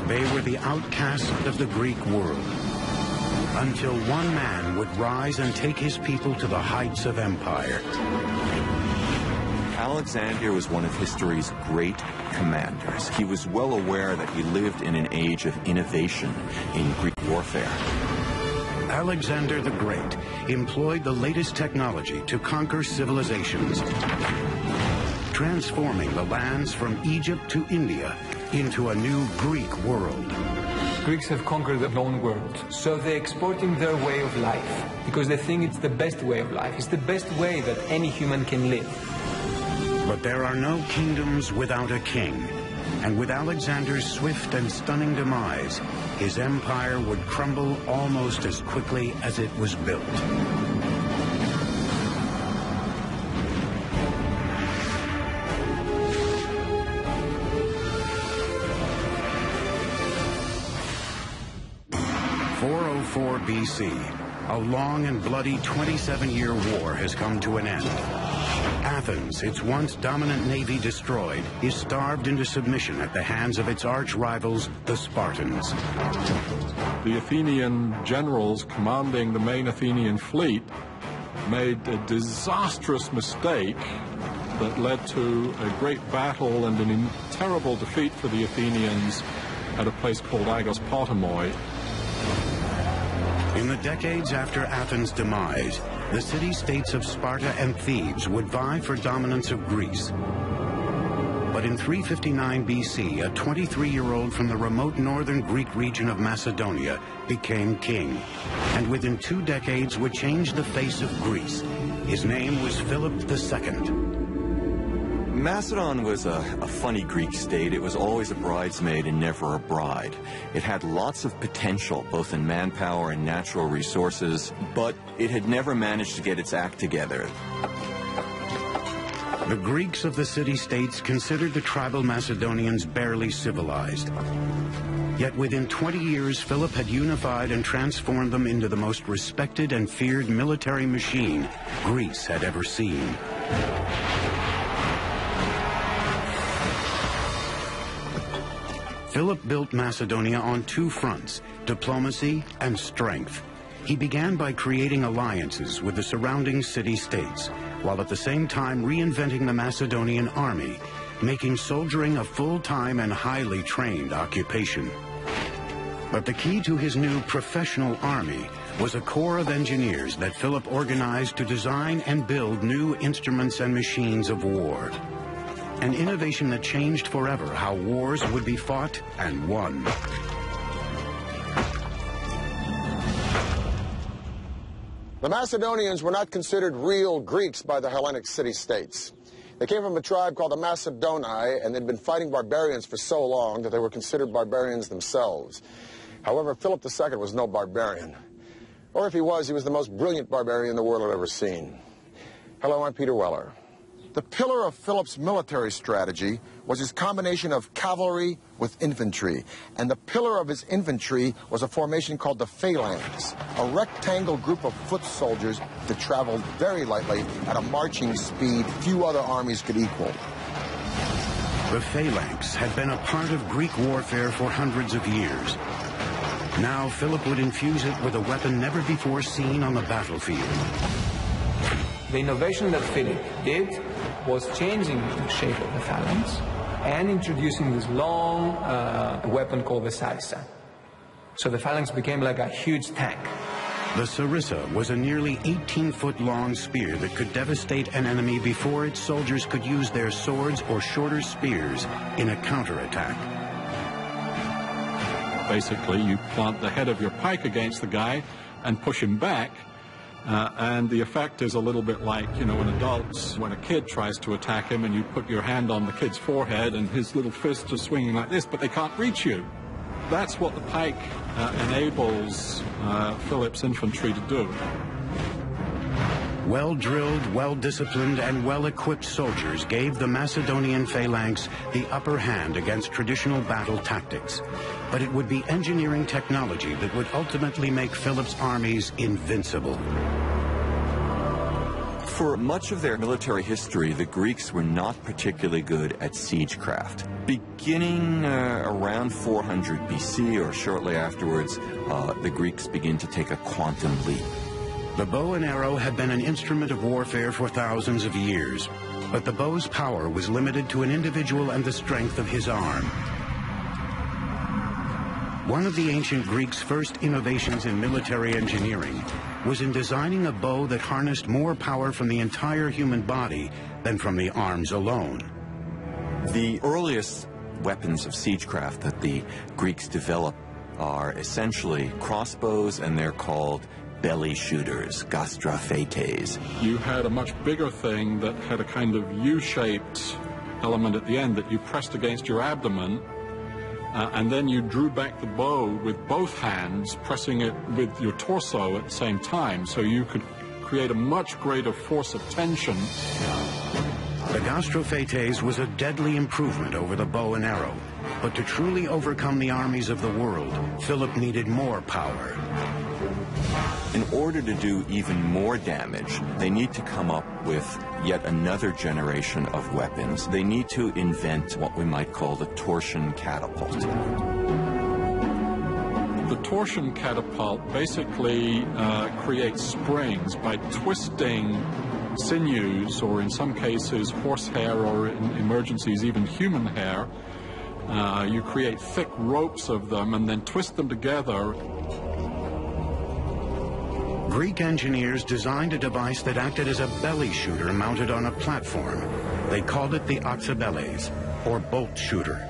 They were the outcasts of the Greek world, until one man would rise and take his people to the heights of empire. Alexander was one of history's great commanders. He was well aware that he lived in an age of innovation in Greek warfare. Alexander the Great employed the latest technology to conquer civilizations, transforming the lands from Egypt to India into a new Greek world. Greeks have conquered the known world, so they're exporting their way of life because they think it's the best way of life. It's the best way that any human can live. But there are no kingdoms without a king, and with Alexander's swift and stunning demise, his empire would crumble almost as quickly as it was built. BC, a long and bloody 27-year war has come to an end. Athens, its once dominant navy destroyed, is starved into submission at the hands of its arch-rivals, the Spartans. The Athenian generals commanding the main Athenian fleet made a disastrous mistake that led to a great battle and a terrible defeat for the Athenians at a place called Mesopotamia. In the decades after Athens' demise, the city-states of Sparta and Thebes would vie for dominance of Greece. But in 359 BC, a 23-year-old from the remote northern Greek region of Macedonia became king, and within 2 decades would change the face of Greece. His name was Philip II. Macedon was a funny Greek state. It was always a bridesmaid and never a bride. It had lots of potential, both in manpower and natural resources, but it had never managed to get its act together. The Greeks of the city-states considered the tribal Macedonians barely civilized. Yet within 20 years, Philip had unified and transformed them into the most respected and feared military machine Greece had ever seen. Philip built Macedonia on 2 fronts, diplomacy and strength. He began by creating alliances with the surrounding city-states, while at the same time reinventing the Macedonian army, making soldiering a full-time and highly trained occupation. But the key to his new professional army was a corps of engineers that Philip organized to design and build new instruments and machines of war. An innovation that changed forever how wars would be fought and won. The Macedonians were not considered real Greeks by the Hellenic city-states. They came from a tribe called the Macedoni, and they'd been fighting barbarians for so long that they were considered barbarians themselves. However, Philip II was no barbarian. Or if he was the most brilliant barbarian the world had ever seen. Hello, I'm Peter Weller. The pillar of Philip's military strategy was his combination of cavalry with infantry, and the pillar of his infantry was a formation called the phalanx, a rectangle group of foot soldiers that traveled very lightly at a marching speed few other armies could equal. The phalanx had been a part of Greek warfare for hundreds of years. Now Philip would infuse it with a weapon never before seen on the battlefield. The innovation that Philip did was changing the shape of the phalanx and introducing this long weapon called the sarissa. So the phalanx became like a huge tank. The sarissa was a nearly 18-foot-long spear that could devastate an enemy before its soldiers could use their swords or shorter spears in a counterattack. Basically, you plant the head of your pike against the guy and push him back. And the effect is a little bit like, when a kid tries to attack him and you put your hand on the kid's forehead and his little fists are swinging like this, but they can't reach you. That's what the pike enables Philip's infantry to do. Well-drilled, well-disciplined, and well-equipped soldiers gave the Macedonian phalanx the upper hand against traditional battle tactics. But it would be engineering technology that would ultimately make Philip's armies invincible. For much of their military history, the Greeks were not particularly good at siegecraft. Beginning around 400 BC or shortly afterwards, the Greeks begin to take a quantum leap. The bow and arrow had been an instrument of warfare for thousands of years, but the bow's power was limited to an individual and the strength of his arm. One of the ancient Greeks' first innovations in military engineering was in designing a bow that harnessed more power from the entire human body than from the arms alone. The earliest weapons of siegecraft that the Greeks developed are essentially crossbows, and they're called belly shooters, gastrophetes. You had a much bigger thing that had a kind of U-shaped element at the end that you pressed against your abdomen, and then you drew back the bow with both hands, pressing it with your torso at the same time, so you could create a much greater force of tension. The gastrophetes was a deadly improvement over the bow and arrow, but to truly overcome the armies of the world, Philip needed more power. In order to do even more damage, they need to come up with yet another generation of weapons. They need to invent what we might call the torsion catapult. The torsion catapult basically creates springs by twisting sinews, or in some cases horsehair, or in emergencies even human hair. You create thick ropes of them and then twist them together. Greek engineers designed a device that acted as a belly shooter mounted on a platform. They called it the oxybeles, or bolt shooter.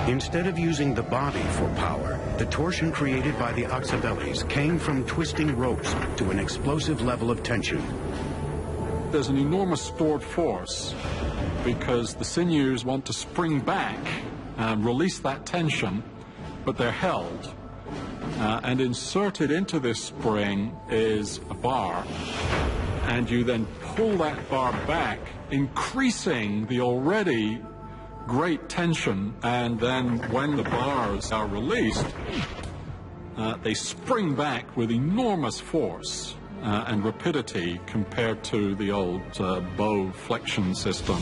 Instead of using the body for power, the torsion created by the oxybeles came from twisting ropes to an explosive level of tension. There's an enormous stored force because the sinews want to spring back and release that tension, but they're held. And inserted into this spring is a bar, and you then pull that bar back, increasing the already great tension, and then when the bars are released, they spring back with enormous force and rapidity compared to the old bow flexion system.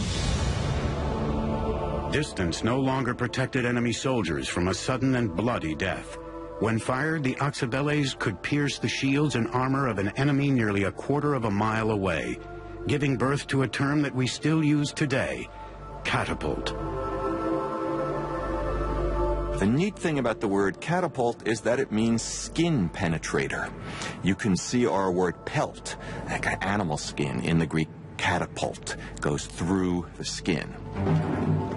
Distance no longer protected enemy soldiers from a sudden and bloody death. When fired, the oxybeles could pierce the shields and armor of an enemy nearly a quarter of a mile away, giving birth to a term that we still use today, catapult. The neat thing about the word catapult is that it means skin penetrator. You can see our word pelt, like an animal skin, in the Greek catapult, goes through the skin.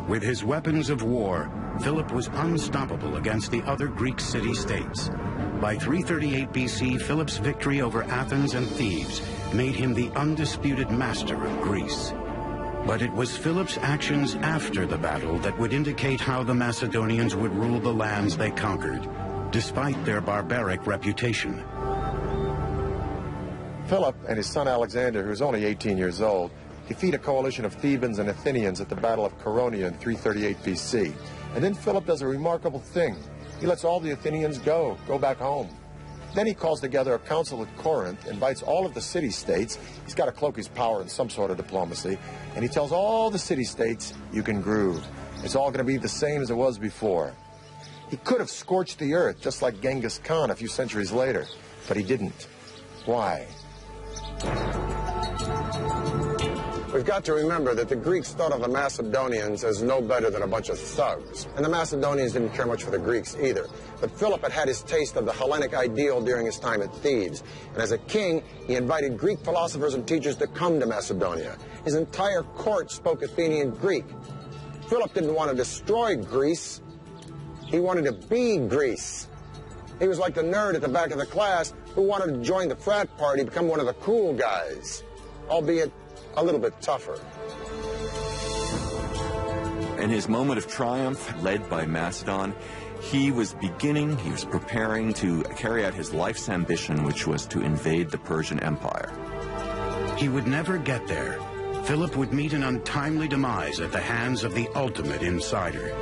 With his weapons of war, Philip was unstoppable against the other Greek city-states. By 338 BC, Philip's victory over Athens and Thebes made him the undisputed master of Greece. But it was Philip's actions after the battle that would indicate how the Macedonians would rule the lands they conquered, despite their barbaric reputation. Philip and his son Alexander, who was only 18 years old, defeat a coalition of Thebans and Athenians at the Battle of Chaeronea in 338 BC. And then Philip does a remarkable thing. He lets all the Athenians go back home. Then he calls together a council at Corinth, invites all of the city-states. He's got to cloak his power in some sort of diplomacy. And he tells all the city-states, you can groove. It's all going to be the same as it was before. He could have scorched the earth, just like Genghis Khan a few centuries later, but he didn't. Why? We've got to remember that the Greeks thought of the Macedonians as no better than a bunch of thugs. And the Macedonians didn't care much for the Greeks either. But Philip had had his taste of the Hellenic ideal during his time at Thebes. And as a king, he invited Greek philosophers and teachers to come to Macedonia. His entire court spoke Athenian Greek. Philip didn't want to destroy Greece. He wanted to be Greece. He was like the nerd at the back of the class who wanted to join the frat party, become one of the cool guys, albeit a little bit tougher. In his moment of triumph, led by Macedon, he was preparing to carry out his life's ambition, which was to invade the Persian Empire. He would never get there. Philip would meet an untimely demise at the hands of the ultimate insider.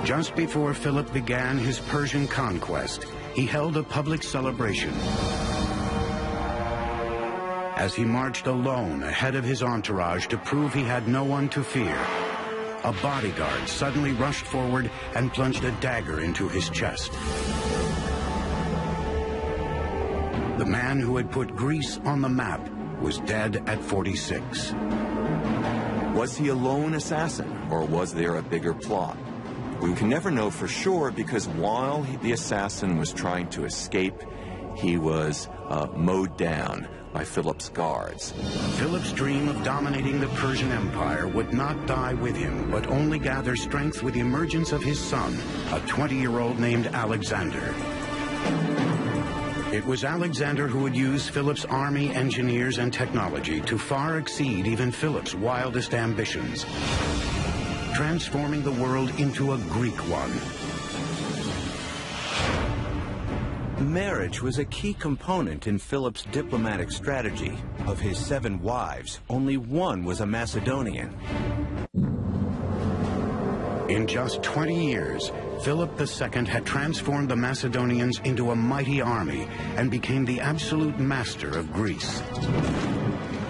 Just before Philip began his Persian conquest, he held a public celebration. as he marched alone ahead of his entourage to prove he had no one to fear. A bodyguard suddenly rushed forward and plunged a dagger into his chest. The man who had put Greece on the map was dead at 46. Was he a lone assassin, or was there a bigger plot? We can never know for sure, because while the assassin was trying to escape, he was mowed down by Philip's guards. Philip's dream of dominating the Persian Empire would not die with him, but only gather strength with the emergence of his son, a 20-year-old named Alexander. It was Alexander who would use Philip's army, engineers, and technology to far exceed even Philip's wildest ambitions, transforming the world into a Greek one. Marriage was a key component in Philip's diplomatic strategy. Of his 7 wives, only one was a Macedonian. In just 20 years, Philip II had transformed the Macedonians into a mighty army and became the absolute master of Greece.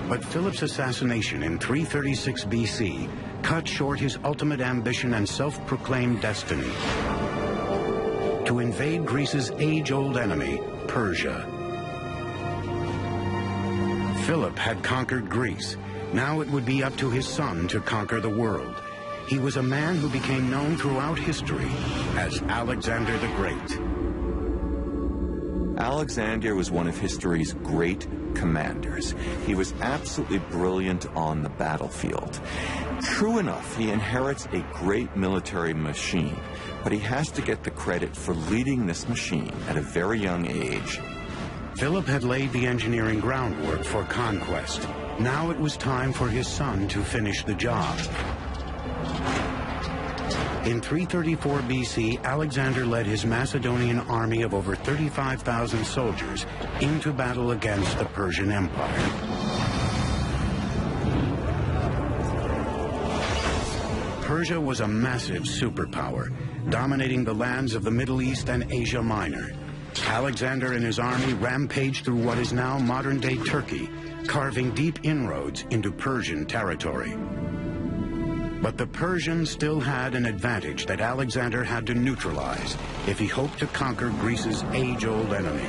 But Philip's assassination in 336 BC cut short his ultimate ambition and self-proclaimed destiny: to invade Greece's age-old enemy, Persia. Philip had conquered Greece. Now it would be up to his son to conquer the world. He was a man who became known throughout history as Alexander the Great. Alexander was one of history's great commanders. He was absolutely brilliant on the battlefield. True enough, he inherits a great military machine, but he has to get the credit for leading this machine at a very young age. Philip had laid the engineering groundwork for conquest. Now it was time for his son to finish the job. In 334 BC, Alexander led his Macedonian army of over 35,000 soldiers into battle against the Persian Empire. Persia was a massive superpower, dominating the lands of the Middle East and Asia Minor. Alexander and his army rampaged through what is now modern-day Turkey, carving deep inroads into Persian territory. But the Persians still had an advantage that Alexander had to neutralize if he hoped to conquer Greece's age-old enemy.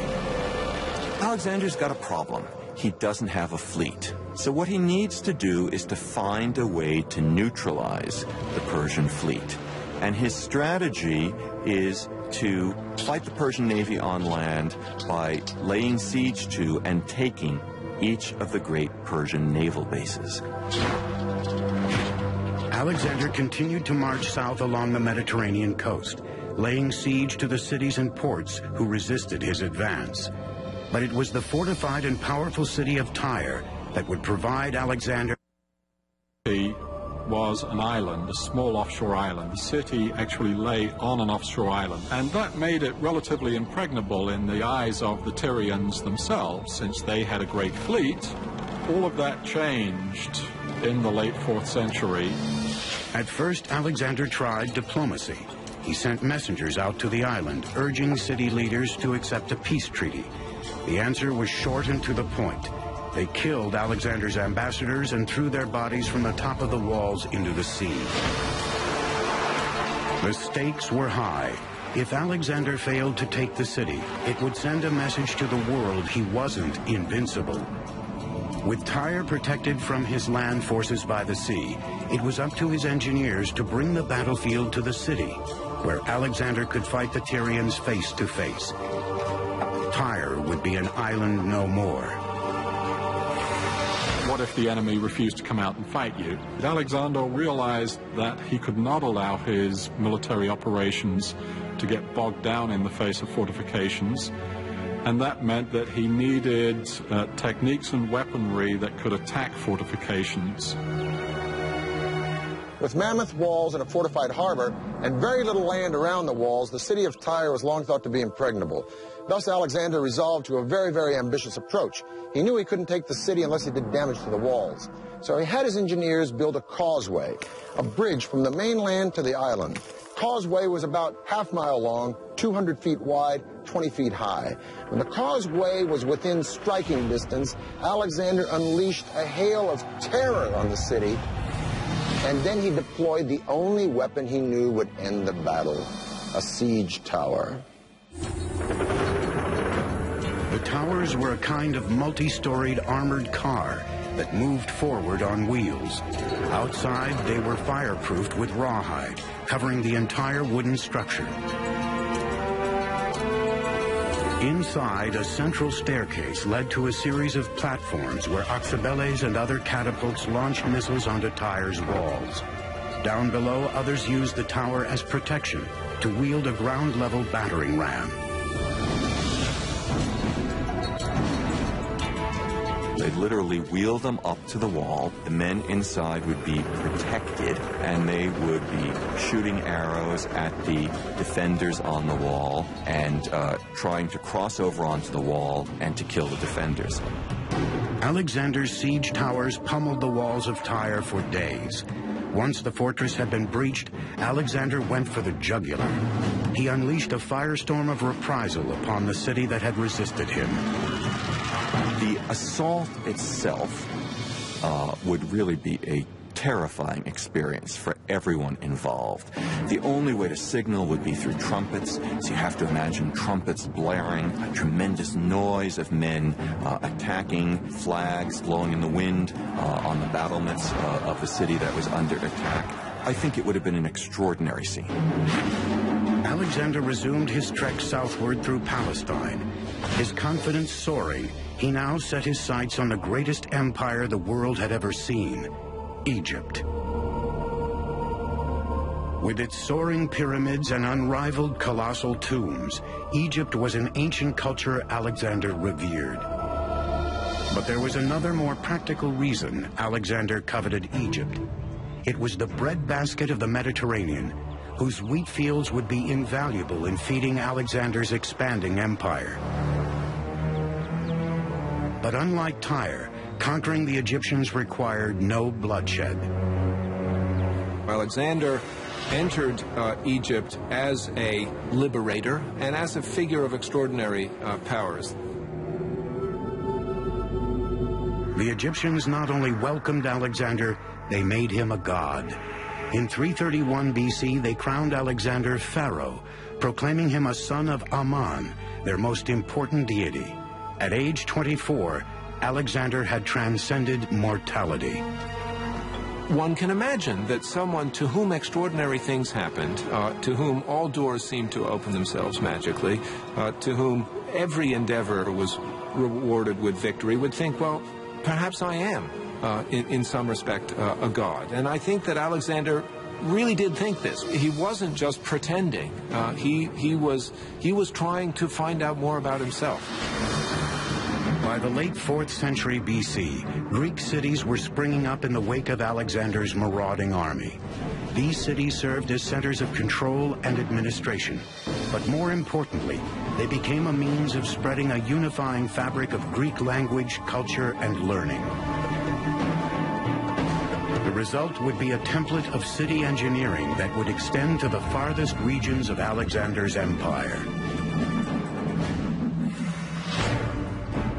Alexander's got a problem. He doesn't have a fleet. So what he needs to do is to find a way to neutralize the Persian fleet. And his strategy is to fight the Persian navy on land by laying siege to and taking each of the great Persian naval bases. Alexander continued to march south along the Mediterranean coast, laying siege to the cities and ports who resisted his advance. But it was the fortified and powerful city of Tyre that would provide Alexander. He was an island, a small offshore island. The city actually lay on an offshore island, and that made it relatively impregnable in the eyes of the Tyrians themselves, since they had a great fleet. All of that changed in the late 4th century. At first, Alexander tried diplomacy. He sent messengers out to the island, urging city leaders to accept a peace treaty. The answer was short and to the point. They killed Alexander's ambassadors and threw their bodies from the top of the walls into the sea. The stakes were high. If Alexander failed to take the city, it would send a message to the world he wasn't invincible. With Tyre protected from his land forces by the sea, it was up to his engineers to bring the battlefield to the city, where Alexander could fight the Tyrians face to face. Tyre would be an island no more. What if the enemy refused to come out and fight you? Alexander realized that he could not allow his military operations to get bogged down in the face of fortifications, and that meant that he needed techniques and weaponry that could attack fortifications. With mammoth walls and a fortified harbor, and very little land around the walls, the city of Tyre was long thought to be impregnable. Thus, Alexander resolved to a very, very ambitious approach. He knew he couldn't take the city unless he did damage to the walls. So he had his engineers build a causeway, a bridge from the mainland to the island. Causeway was about half-mile long, 200 feet wide, 20 feet high. When the causeway was within striking distance, Alexander unleashed a hail of terror on the city, and then he deployed the only weapon he knew would end the battle, a siege tower. The towers were a kind of multi-storied armored car that moved forward on wheels. Outside, they were fireproofed with rawhide, covering the entire wooden structure. Inside, a central staircase led to a series of platforms where oxabeles and other catapults launched missiles onto Tyre's walls. Down below, others used the tower as protection to wield a ground-level battering ram. They'd literally wheel them up to the wall. The men inside would be protected, and they would be shooting arrows at the defenders on the wall and trying to cross over onto the wall and to kill the defenders. Alexander's siege towers pummeled the walls of Tyre for days. Once the fortress had been breached, Alexander went for the jugular. He unleashed a firestorm of reprisal upon the city that had resisted him. The assault itself would really be a terrifying experience for everyone involved. The only way to signal would be through trumpets, so you have to imagine trumpets blaring, a tremendous noise of men attacking, flags blowing in the wind on the battlements of the city that was under attack. I think it would have been an extraordinary scene. Alexander resumed his trek southward through Palestine. His confidence soaring, he now set his sights on the greatest empire the world had ever seen, Egypt. With its soaring pyramids and unrivaled colossal tombs, Egypt was an ancient culture Alexander revered. But there was another more practical reason Alexander coveted Egypt. It was the breadbasket of the Mediterranean, whose wheat fields would be invaluable in feeding Alexander's expanding empire. But unlike Tyre, conquering the Egyptians required no bloodshed. Alexander entered Egypt as a liberator and as a figure of extraordinary powers. The Egyptians not only welcomed Alexander, they made him a god. In 331 BC, they crowned Alexander pharaoh, proclaiming him a son of Ammon, their most important deity. At age 24, Alexander had transcended mortality. One can imagine that someone to whom extraordinary things happened, to whom all doors seemed to open themselves magically, to whom every endeavor was rewarded with victory, would think, well, perhaps I am, in some respect, a god. And I think that Alexander really did think this. He wasn't just pretending. He was trying to find out more about himself. By the late 4th century BC, Greek cities were springing up in the wake of Alexander's marauding army. These cities served as centers of control and administration, but more importantly, they became a means of spreading a unifying fabric of Greek language, culture, and learning. The result would be a template of city engineering that would extend to the farthest regions of Alexander's empire.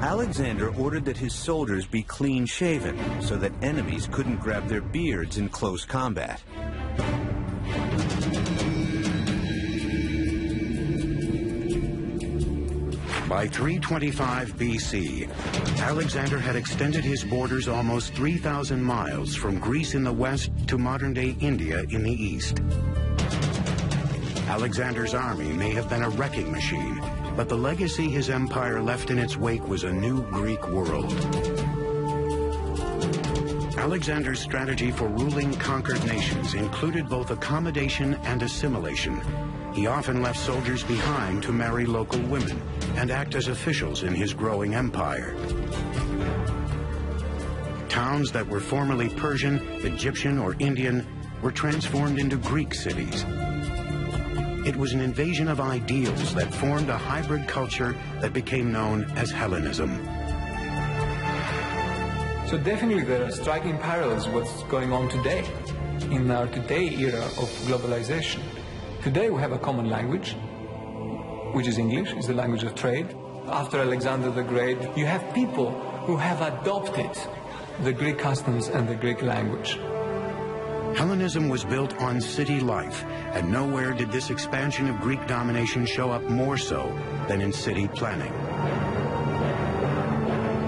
Alexander ordered that his soldiers be clean-shaven so that enemies couldn't grab their beards in close combat. By 325 BC, Alexander had extended his borders almost 3,000 miles from Greece in the west to modern-day India in the east. Alexander's army may have been a wrecking machine, but the legacy his empire left in its wake was a new Greek world. Alexander's strategy for ruling conquered nations included both accommodation and assimilation. He often left soldiers behind to marry local women and act as officials in his growing empire. Towns that were formerly Persian, Egyptian, or Indian were transformed into Greek cities. It was an invasion of ideals that formed a hybrid culture that became known as Hellenism. So definitely there are striking parallels with what's going on today, in our today era of globalization. Today we have a common language, which is English, is the language of trade. After Alexander the Great, you have people who have adopted the Greek customs and the Greek language. Hellenism was built on city life, and nowhere did this expansion of Greek domination show up more so than in city planning.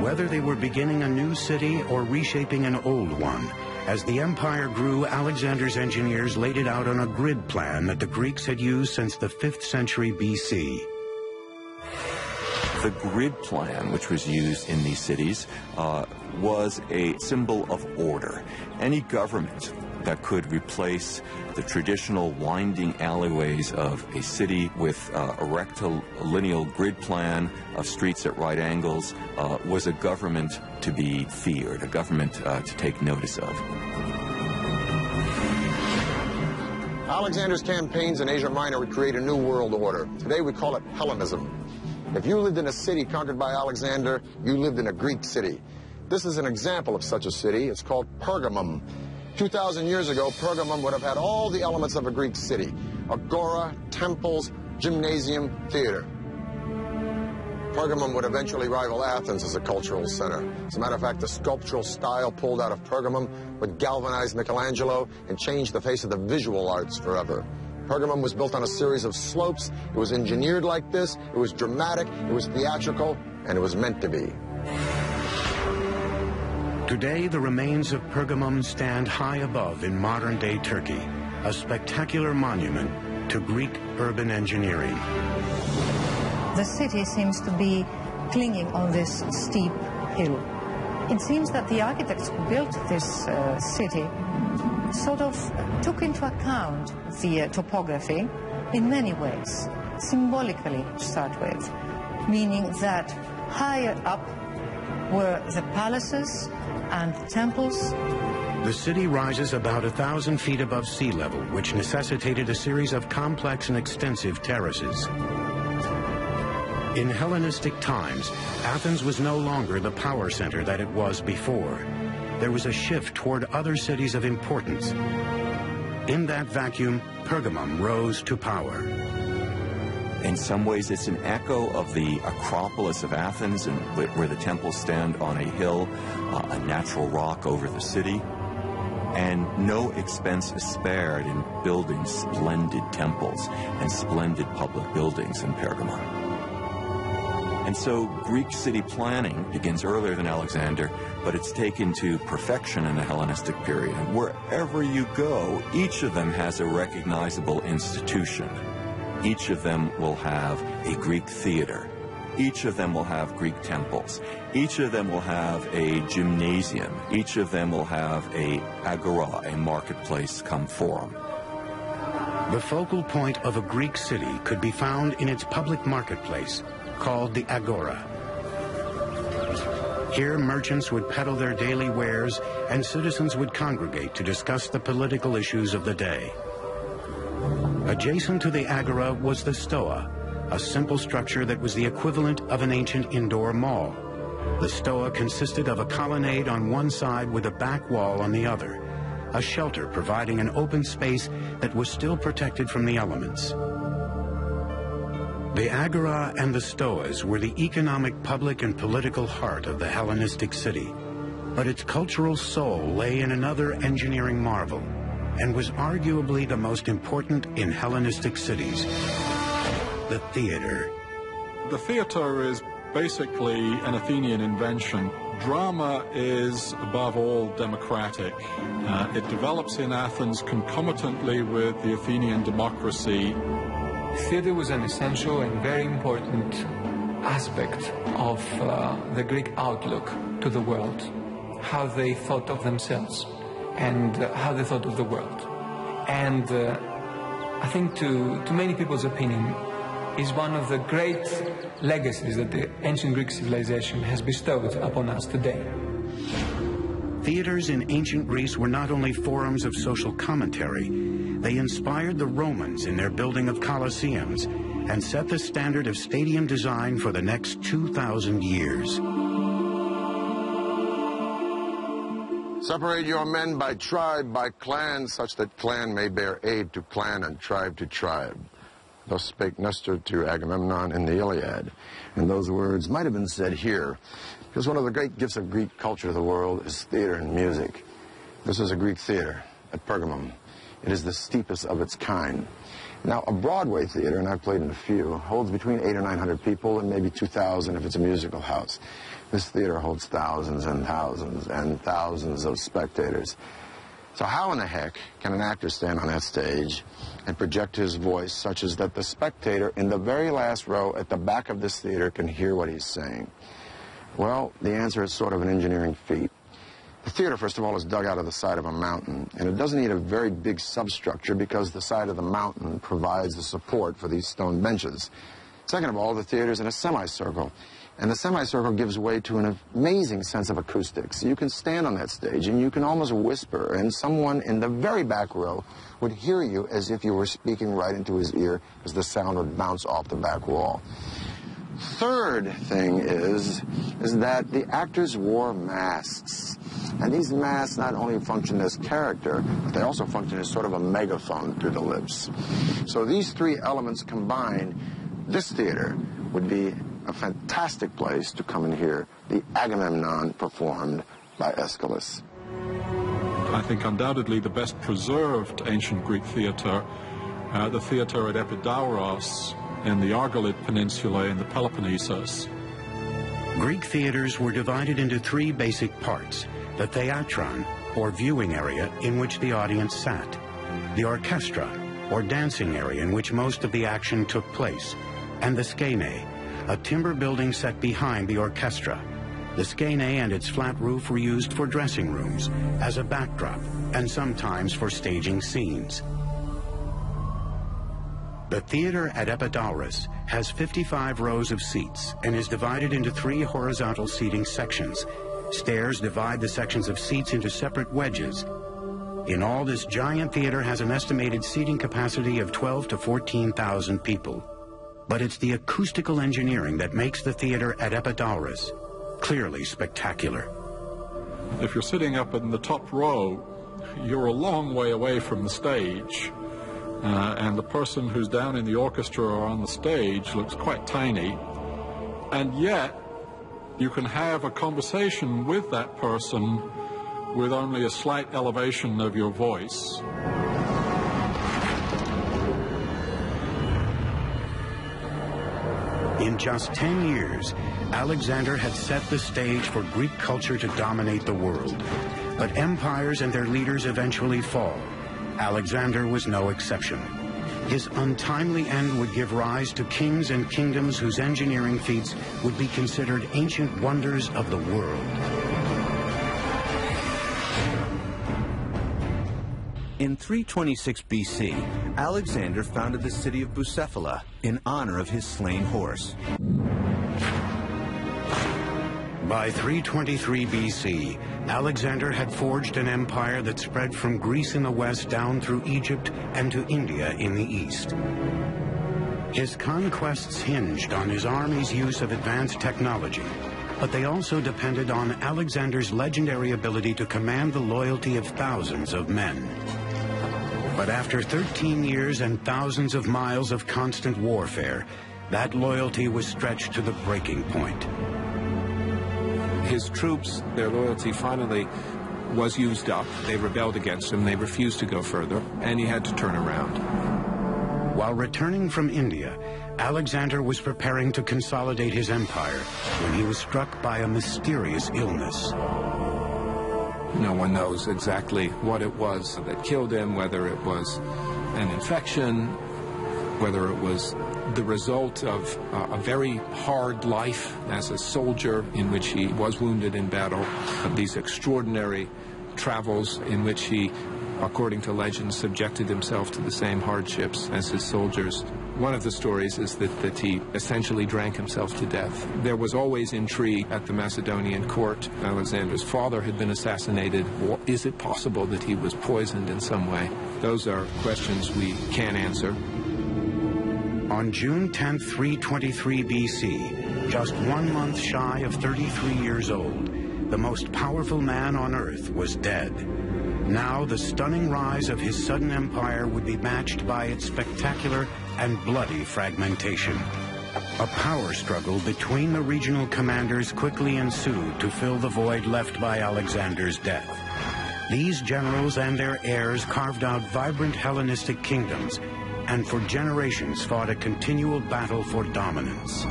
Whether they were beginning a new city or reshaping an old one, as the empire grew, Alexander's engineers laid it out on a grid plan that the Greeks had used since the 5th century BC. The grid plan, which was used in these cities, was a symbol of order. Any government that could replace the traditional winding alleyways of a city with a rectilineal grid plan of streets at right angles was a government to be feared, a government to take notice of. Alexander's campaigns in Asia Minor would create a new world order. Today we call it Hellenism. If you lived in a city conquered by Alexander, you lived in a Greek city. This is an example of such a city. It's called Pergamum. 2,000 years ago, Pergamum would have had all the elements of a Greek city: agora, temples, gymnasium, theater. Pergamum would eventually rival Athens as a cultural center. As a matter of fact, the sculptural style pulled out of Pergamum would galvanize Michelangelo and change the face of the visual arts forever. Pergamum was built on a series of slopes. It was engineered like this. It was dramatic, it was theatrical, and it was meant to be. Today, the remains of Pergamum stand high above in modern-day Turkey, a spectacular monument to Greek urban engineering. The city seems to be clinging on this steep hill. It seems that the architects who built this city sort of took into account the topography in many ways, symbolically to start with, meaning that higher up were the palaces and temples. The city rises about 1,000 feet above sea level, which necessitated a series of complex and extensive terraces. In Hellenistic times, Athens was no longer the power center that it was before. There was a shift toward other cities of importance. In that vacuum, Pergamum rose to power. In some ways, it's an echo of the Acropolis of Athens, where the temples stand on a hill, a natural rock over the city. And no expense is spared in building splendid temples and splendid public buildings in Pergamum. And so Greek city planning begins earlier than Alexander, but it's taken to perfection in the Hellenistic period. And wherever you go, each of them has a recognizable institution. Each of them will have a Greek theater. Each of them will have Greek temples. Each of them will have a gymnasium. Each of them will have a agora, a marketplace come forum. The focal point of a Greek city could be found in its public marketplace, called the agora. Here, merchants would peddle their daily wares, and citizens would congregate to discuss the political issues of the day. Adjacent to the agora was the stoa, a simple structure that was the equivalent of an ancient indoor mall. The stoa consisted of a colonnade on one side with a back wall on the other, a shelter providing an open space that was still protected from the elements. The agora and the stoas were the economic, public, and political heart of the Hellenistic city, but its cultural soul lay in another engineering marvel, and was arguably the most important in Hellenistic cities: the theater. The theater is basically an Athenian invention. Drama is, above all, democratic. It develops in Athens concomitantly with the Athenian democracy. Theater was an essential and very important aspect of the Greek outlook to the world, how they thought of themselves and how they thought of the world. And I think to many people's opinion, is one of the great legacies that the ancient Greek civilization has bestowed upon us today. Theaters in ancient Greece were not only forums of social commentary, they inspired the Romans in their building of colosseums and set the standard of stadium design for the next 2,000 years. Separate your men by tribe, by clan, such that clan may bear aid to clan and tribe to tribe. Thus spake Nestor to Agamemnon in the Iliad. And those words might have been said here, because one of the great gifts of Greek culture to the world is theater and music. This is a Greek theater at Pergamum. It is the steepest of its kind. Now, a Broadway theater, and I've played in a few, holds between 800 or 900 people and maybe 2,000 if it's a musical house. This theater holds thousands and thousands and thousands of spectators. So how in the heck can an actor stand on that stage and project his voice such as that the spectator in the very last row at the back of this theater can hear what he's saying? Well, the answer is sort of an engineering feat. The theater, first of all, is dug out of the side of a mountain, and it doesn't need a very big substructure because the side of the mountain provides the support for these stone benches. Second of all, the theater is in a semicircle, and the semicircle gives way to an amazing sense of acoustics. You can stand on that stage and you can almost whisper, and someone in the very back row would hear you as if you were speaking right into his ear as the sound would bounce off the back wall. Third thing is that the actors wore masks. And these masks not only function as character, but they also function as sort of a megaphone through the lips. So these three elements combined, this theater would be a fantastic place to come and hear the Agamemnon performed by Aeschylus. I think undoubtedly the best preserved ancient Greek theater, the theater at Epidauros in the Argolid Peninsula in the Peloponnesus. Greek theaters were divided into three basic parts: the theatron, or viewing area in which the audience sat; the orchestra, or dancing area in which most of the action took place; and the skene, a timber building set behind the orchestra. The skene and its flat roof were used for dressing rooms, as a backdrop, and sometimes for staging scenes. The theater at Epidauros has 55 rows of seats and is divided into three horizontal seating sections. Stairs divide the sections of seats into separate wedges. In all, this giant theater has an estimated seating capacity of 12,000 to 14,000 people. But it's the acoustical engineering that makes the theater at Epidauros clearly spectacular. If you're sitting up in the top row, you're a long way away from the stage. And the person who's down in the orchestra or on the stage looks quite tiny. And yet, you can have a conversation with that person with only a slight elevation of your voice. In just 10 years, Alexander had set the stage for Greek culture to dominate the world. But empires and their leaders eventually fall. Alexander was no exception. His untimely end would give rise to kings and kingdoms whose engineering feats would be considered ancient wonders of the world. In 326 BC, Alexander founded the city of Bucephala in honor of his slain horse. By 323 BC, Alexander had forged an empire that spread from Greece in the west down through Egypt and to India in the east. His conquests hinged on his army's use of advanced technology, but they also depended on Alexander's legendary ability to command the loyalty of thousands of men. But after 13 years and thousands of miles of constant warfare, that loyalty was stretched to the breaking point. His troops, their loyalty finally was used up. They rebelled against him. They refused to go further, and he had to turn around. While returning from India, Alexander was preparing to consolidate his empire when he was struck by a mysterious illness. No one knows exactly what it was that killed him, whether it was an infection, whether it was the result of a very hard life as a soldier in which he was wounded in battle, these extraordinary travels in which he, according to legend, subjected himself to the same hardships as his soldiers. One of the stories is that he essentially drank himself to death. There was always intrigue at the Macedonian court. Alexander's father had been assassinated. Is it possible that he was poisoned in some way? Those are questions we can't answer. On June 10, 323 BC, just 1 month shy of 33 years old, the most powerful man on earth was dead. Now the stunning rise of his sudden empire would be matched by its spectacular and bloody fragmentation. A power struggle between the regional commanders quickly ensued to fill the void left by Alexander's death. These generals and their heirs carved out vibrant Hellenistic kingdoms and for generations fought a continual battle for dominance.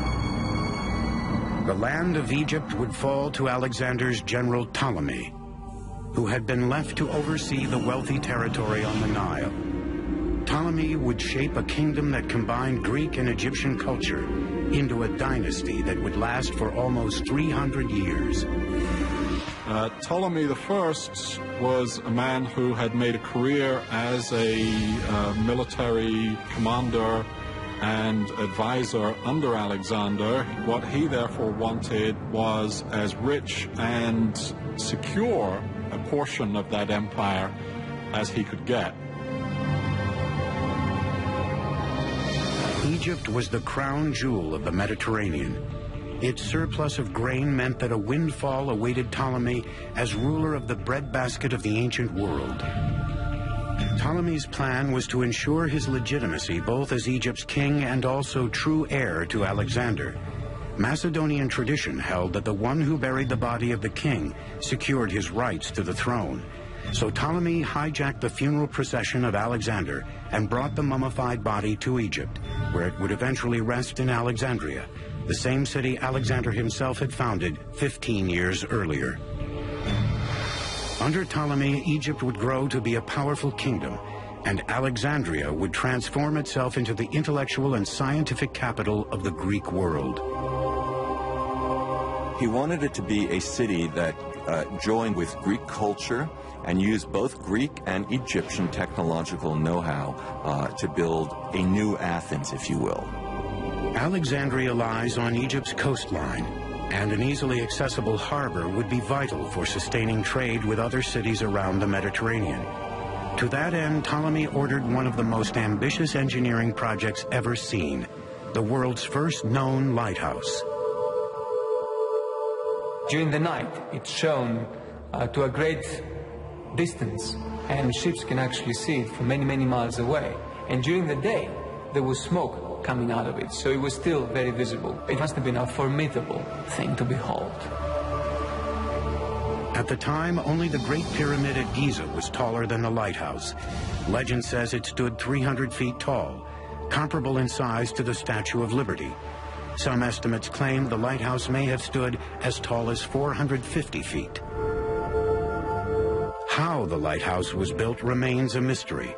The land of Egypt would fall to Alexander's general Ptolemy, who had been left to oversee the wealthy territory on the Nile. Ptolemy would shape a kingdom that combined Greek and Egyptian culture into a dynasty that would last for almost 300 years. Ptolemy I was a man who had made a career as a military commander and advisor under Alexander. What he therefore wanted was as rich and secure a portion of that empire as he could get. Egypt was the crown jewel of the Mediterranean. Its surplus of grain meant that a windfall awaited Ptolemy as ruler of the breadbasket of the ancient world. Ptolemy's plan was to ensure his legitimacy both as Egypt's king and also true heir to Alexander. Macedonian tradition held that the one who buried the body of the king secured his rights to the throne. So Ptolemy hijacked the funeral procession of Alexander and brought the mummified body to Egypt, where it would eventually rest in Alexandria, the same city Alexander himself had founded 15 years earlier. Under Ptolemy, Egypt would grow to be a powerful kingdom, and Alexandria would transform itself into the intellectual and scientific capital of the Greek world. He wanted it to be a city that joined with Greek culture and used both Greek and Egyptian technological know-how to build a new Athens, if you will. Alexandria lies on Egypt's coastline, and an easily accessible harbor would be vital for sustaining trade with other cities around the Mediterranean. To that end, Ptolemy ordered one of the most ambitious engineering projects ever seen, the world's first known lighthouse. During the night, it's shown to a great distance, and ships can actually see it from many, many miles away. And during the day, there was smoke coming out of it, so it was still very visible. It must have been a formidable thing to behold. At the time, only the Great Pyramid at Giza was taller than the lighthouse. Legend says it stood 300 feet tall, comparable in size to the Statue of Liberty. Some estimates claim the lighthouse may have stood as tall as 450 feet. How the lighthouse was built remains a mystery,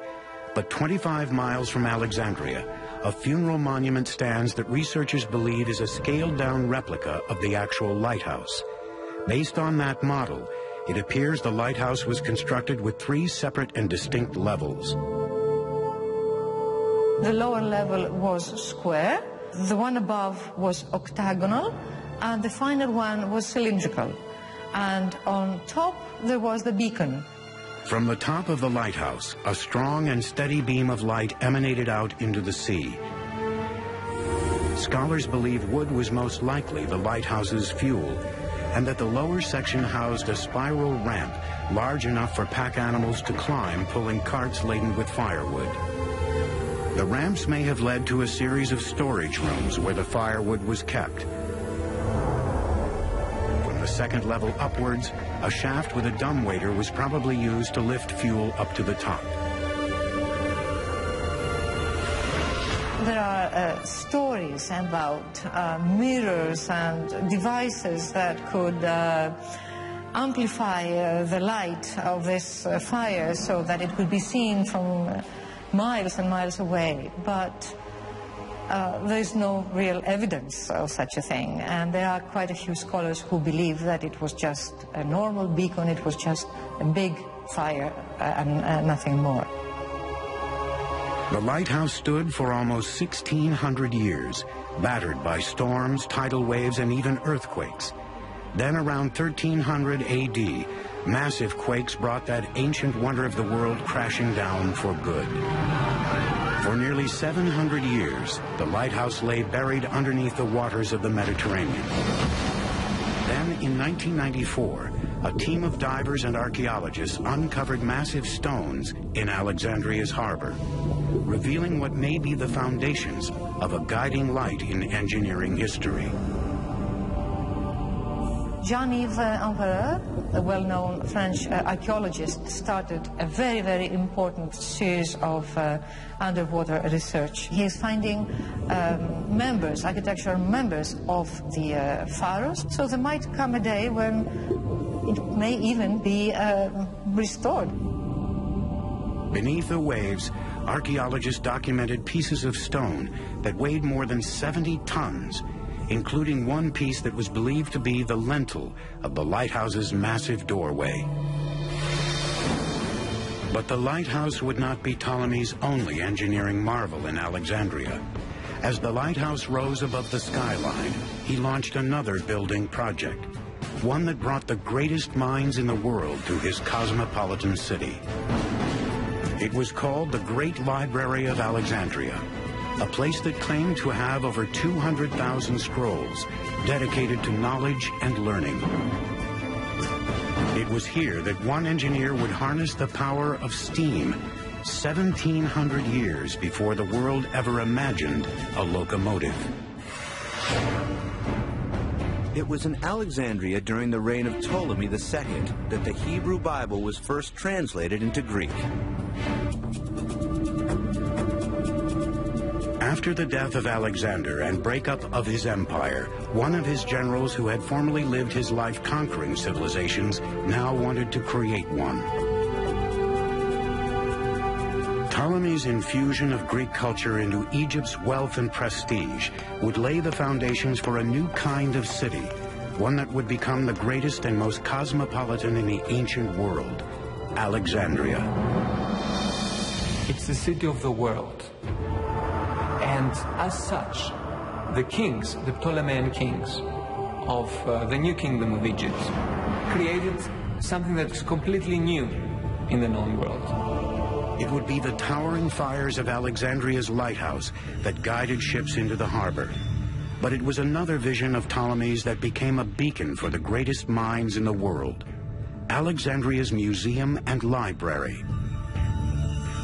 but 25 miles from Alexandria, a funeral monument stands that researchers believe is a scaled-down replica of the actual lighthouse. Based on that model, it appears the lighthouse was constructed with 3 separate and distinct levels. The lower level was square, the one above was octagonal, and the final one was cylindrical. And on top there was the beacon. From the top of the lighthouse, a strong and steady beam of light emanated out into the sea. Scholars believe wood was most likely the lighthouse's fuel, and that the lower section housed a spiral ramp large enough for pack animals to climb, pulling carts laden with firewood. The ramps may have led to a series of storage rooms where the firewood was kept. From the second level upwards, a shaft with a dumbwaiter was probably used to lift fuel up to the top. There are stories about mirrors and devices that could amplify the light of this fire so that it could be seen from miles and miles away, but there is no real evidence of such a thing, and there are quite a few scholars who believe that it was just a normal beacon, it was just a big fire and nothing more. The lighthouse stood for almost 1,600 years, battered by storms, tidal waves, and even earthquakes. Then around 1300 AD, massive quakes brought that ancient wonder of the world crashing down for good. For nearly 700 years, the lighthouse lay buried underneath the waters of the Mediterranean. Then, in 1994, a team of divers and archaeologists uncovered massive stones in Alexandria's harbor, revealing what may be the foundations of a guiding light in engineering history. Jean-Yves Empereur, a well-known French archaeologist, started a very, very important series of underwater research. He is finding members, architectural members of the pharaohs, so there might come a day when it may even be restored. Beneath the waves, archaeologists documented pieces of stone that weighed more than 70 tons, including one piece that was believed to be the lintel of the lighthouse's massive doorway. But the lighthouse would not be Ptolemy's only engineering marvel in Alexandria. As the lighthouse rose above the skyline, he launched another building project, one that brought the greatest minds in the world to his cosmopolitan city. It was called the Great Library of Alexandria, a place that claimed to have over 200,000 scrolls dedicated to knowledge and learning. It was here that one engineer would harness the power of steam 1,700 years before the world ever imagined a locomotive. It was in Alexandria during the reign of Ptolemy II that the Hebrew Bible was first translated into Greek. After the death of Alexander and breakup of his empire, one of his generals who had formerly lived his life conquering civilizations now wanted to create one. Ptolemy's infusion of Greek culture into Egypt's wealth and prestige would lay the foundations for a new kind of city, one that would become the greatest and most cosmopolitan in the ancient world, Alexandria. It's the city of the world. And as such, the kings, the Ptolemean kings of the new kingdom of Egypt, created something that's completely new in the known world. It would be the towering fires of Alexandria's lighthouse that guided ships into the harbor. But it was another vision of Ptolemy's that became a beacon for the greatest minds in the world, Alexandria's museum and library.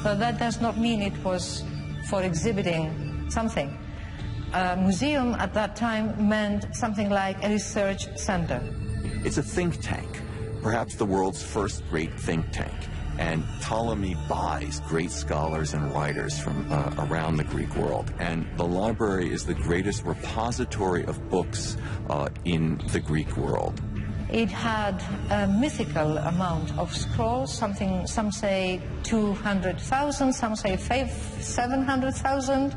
But that does not mean it was for exhibiting something. A museum at that time meant something like a research center. It's a think tank, perhaps the world's first great think tank. And Ptolemy buys great scholars and writers from around the Greek world. And the library is the greatest repository of books in the Greek world. It had a mythical amount of scrolls, something, some say 200,000, some say 700,000.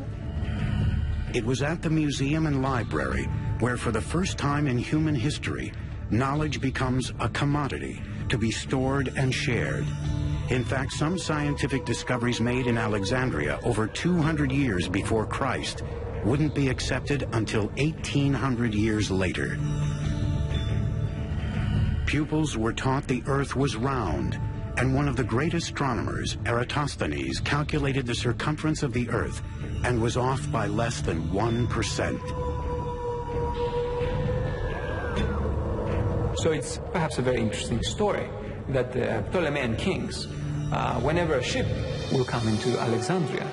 It was at the museum and library where, for the first time in human history, knowledge becomes a commodity to be stored and shared. In fact, some scientific discoveries made in Alexandria over 200 years before Christ wouldn't be accepted until 1,800 years later. Pupils were taught the Earth was round, and one of the great astronomers, Eratosthenes, calculated the circumference of the Earth and was off by less than 1%. So it's perhaps a very interesting story that the Ptolemean kings, whenever a ship will come into Alexandria,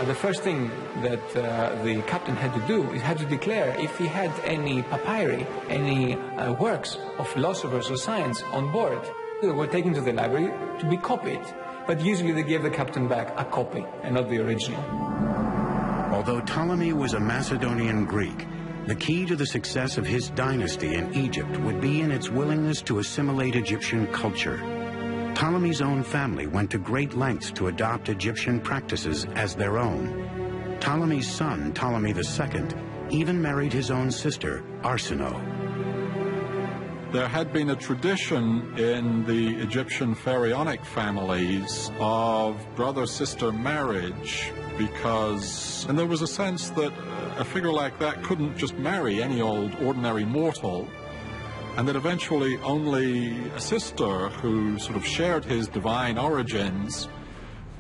the first thing that the captain had to do is had to declare if he had any papyri, any works of philosophers or science on board. They were taken to the library to be copied, but usually they gave the captain back a copy and not the original. Although Ptolemy was a Macedonian Greek, the key to the success of his dynasty in Egypt would be in its willingness to assimilate Egyptian culture. Ptolemy's own family went to great lengths to adopt Egyptian practices as their own. Ptolemy's son, Ptolemy II, even married his own sister, Arsinoe. There had been a tradition in the Egyptian pharaonic families of brother-sister marriage and there was a sense that a figure like that couldn't just marry any old ordinary mortal, and that eventually only a sister who sort of shared his divine origins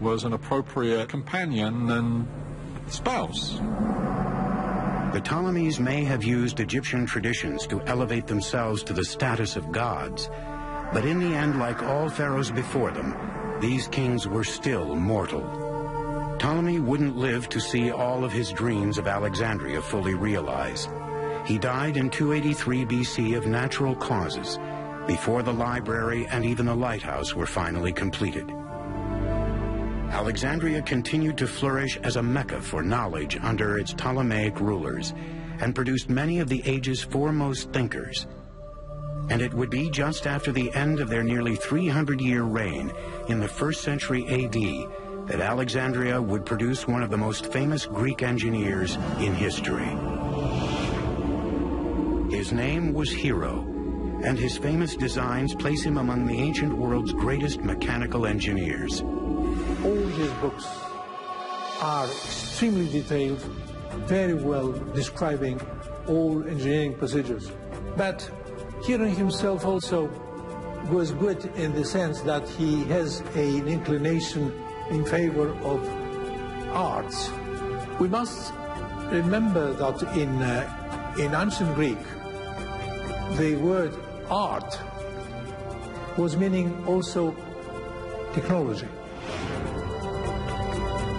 was an appropriate companion and spouse. The Ptolemies may have used Egyptian traditions to elevate themselves to the status of gods, But in the end, like all pharaohs before them, these kings were still mortal. Ptolemy wouldn't live to see all of his dreams of Alexandria fully realized. He died in 283 BC of natural causes, before the library and even the lighthouse were finally completed. Alexandria continued to flourish as a mecca for knowledge under its Ptolemaic rulers, and produced many of the age's foremost thinkers. And it would be just after the end of their nearly 300-year reign in the 1st century AD that Alexandria would produce one of the most famous Greek engineers in history. His name was Hero, and his famous designs place him among the ancient world's greatest mechanical engineers. All his books are extremely detailed, very well describing all engineering procedures. But Hero himself also was good in the sense that he has an inclination in favor of arts. We must remember that in ancient Greek, the word art was meaning also technology.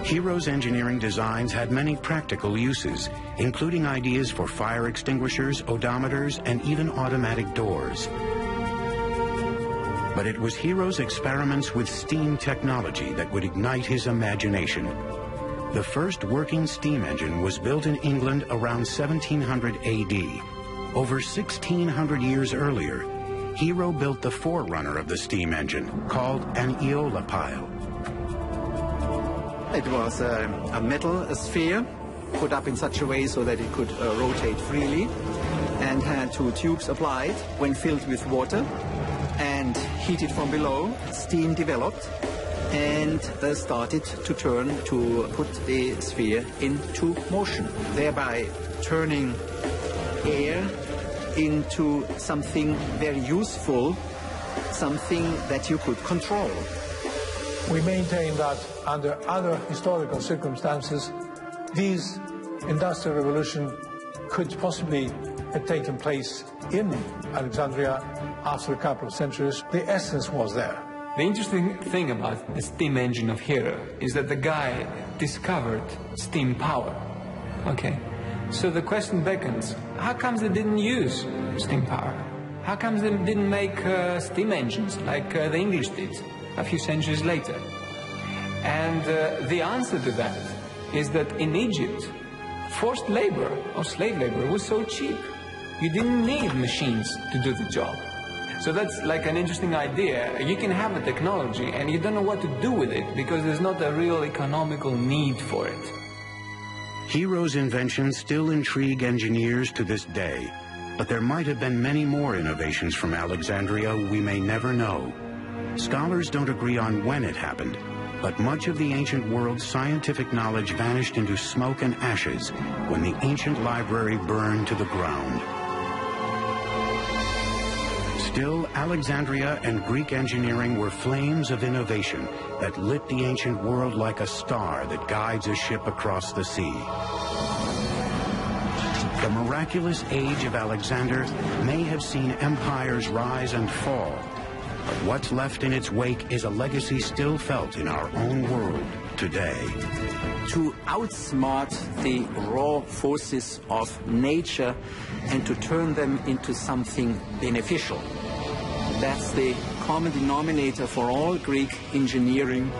Hero's engineering designs had many practical uses, including ideas for fire extinguishers, odometers, and even automatic doors. But it was Hero's experiments with steam technology that would ignite his imagination. The first working steam engine was built in England around 1700 AD. Over 1600 years earlier, Hero built the forerunner of the steam engine, called an eolipile. It was a metal sphere put up in such a way so that it could rotate freely, and had two tubes applied. When filled with water and heated from below, steam developed and started to turn to put the sphere into motion, thereby turning air into something very useful, something that you could control. We maintain that under other historical circumstances, this industrial revolution could possibly have taken place in Alexandria after a couple of centuries. The essence was there. The interesting thing about the steam engine of Hero is that the guy discovered steam power. Okay, so the question beckons, how comes they didn't use steam power? How comes they didn't make steam engines like the English did a few centuries later? And the answer to that is that in Egypt, forced labor or slave labor was so cheap. You didn't need machines to do the job. So that's like an interesting idea. You can have a technology and you don't know what to do with it because there's not a real economical need for it. Hero's inventions still intrigue engineers to this day, but there might have been many more innovations from Alexandria we may never know. Scholars don't agree on when it happened, but much of the ancient world's scientific knowledge vanished into smoke and ashes when the ancient library burned to the ground. Still, Alexandria and Greek engineering were flames of innovation that lit the ancient world like a star that guides a ship across the sea. The miraculous age of Alexander may have seen empires rise and fall, but what's left in its wake is a legacy still felt in our own world today. To outsmart the raw forces of nature and to turn them into something beneficial. That's the common denominator for all Greek engineering